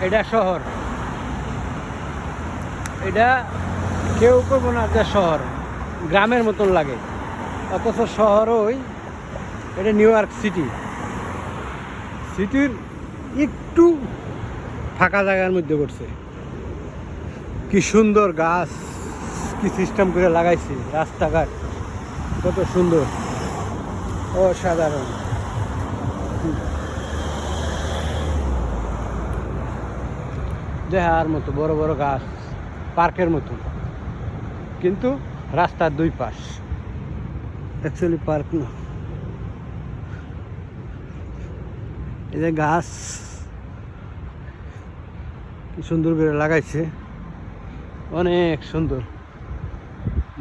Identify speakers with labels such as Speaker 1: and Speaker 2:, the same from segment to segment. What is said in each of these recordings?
Speaker 1: এটা শহর, এটা কেউ করবো না যে শহর, গ্রামের মতন লাগে, অথচ শহর ওই, এটা নিউ ইয়র্ক সিটি। সিটির একটু ফাঁকা জায়গার মধ্যে করছে। কি সুন্দর গাছ, কি সিস্টেম করে লাগাইছে, রাস্তাঘাট কত সুন্দর, অসাধারণ। দেখার মতো বড় বড় গাছ, পার্কের মতো, কিন্তু রাস্তার দুই পাশ, অ্যাকচুয়ালি পার্ক না। এই যে গাছ কি সুন্দর করে লাগাইছে, অনেক সুন্দর।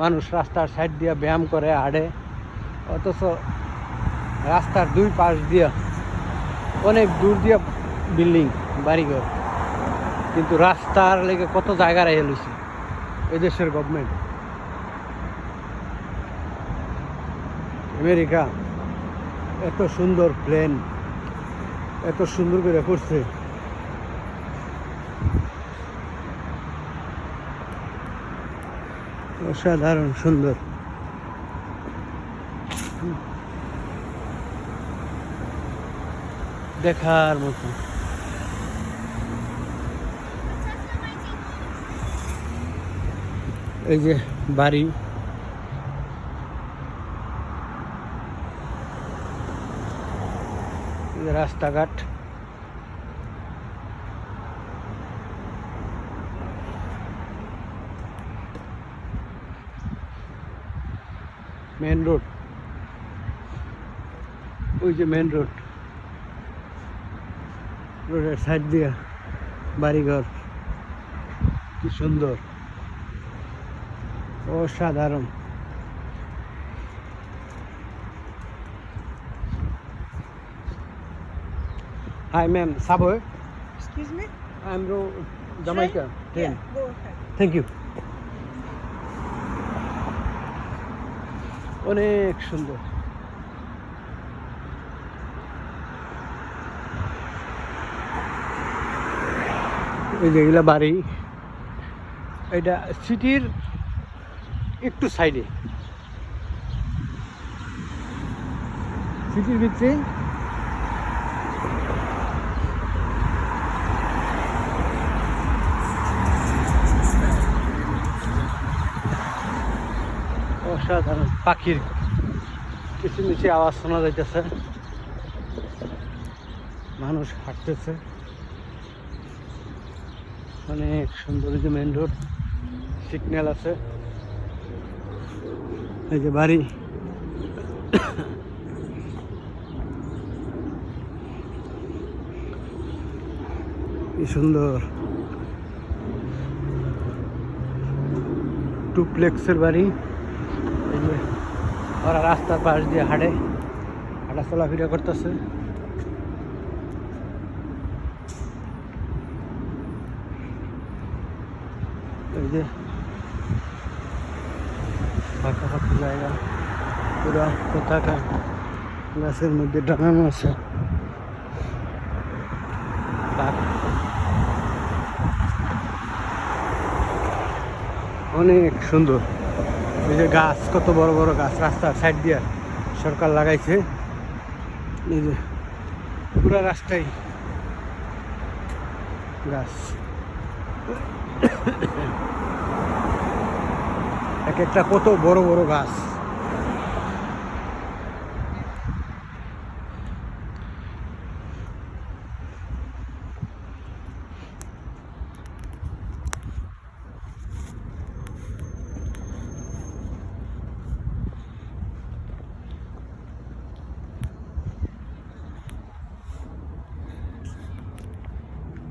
Speaker 1: মানুষ রাস্তার সাইড দিয়ে ব্যায়াম করে, হাঁটে, অথচ রাস্তার দুই পাশ দিয়া অনেক দূর দিয়া বিল্ডিং, বাড়িঘর, কিন্তু রাস্তার লেগে কত জায়গা রেখে লইছে এই দেশের গভর্নমেন্ট। আমেরিকা এত সুন্দর প্লেন, এত সুন্দর করে করছে, অসাধারণ সুন্দর। দেখার মতো। এই যে বাড়ি, রাস্তাঘাট, মেন রোড, ওই যে মেন রোড, রোডের সাইড দিয়ে বাড়িঘর, কি সুন্দর, অসাধারণ। Hi ma'am, Subway?
Speaker 2: Excuse me?
Speaker 1: I'm from Jamaica.
Speaker 2: Yeah, go ahead.
Speaker 1: Thank you. অনেক সুন্দর। এই যেগুলা বাড়ি, এটা সিটির একটু সাইডে, সিটির ভিতরে অসাধারণ। পাখির কিচিমিচি আওয়াজ শোনা যাইতেছে, মানুষ হাঁটতেছে, অনেক সুন্দর। এই যে মেন রোড, সিগন্যাল আছে, এই যে বাড়ি, কি সুন্দর। টুপ্লেক্সের বাড়ি। এই যে ওরা রাস্তার পাশ দিয়ে হাঁটে, হাঁটা চলাফেরা করতেছে। এই যে ফাঁকা ফাঁকা জায়গা, পুরা পতাকা গাছের মধ্যে টাঙানো আছে। অনেক সুন্দর। এই যে গাছ, কত বড় বড় গাছ রাস্তার সাইড দিয়ে সরকার লাগাইছে। এই যে পুরা রাস্তায় গাছ, এক একটা কত বড় বড় গাছ।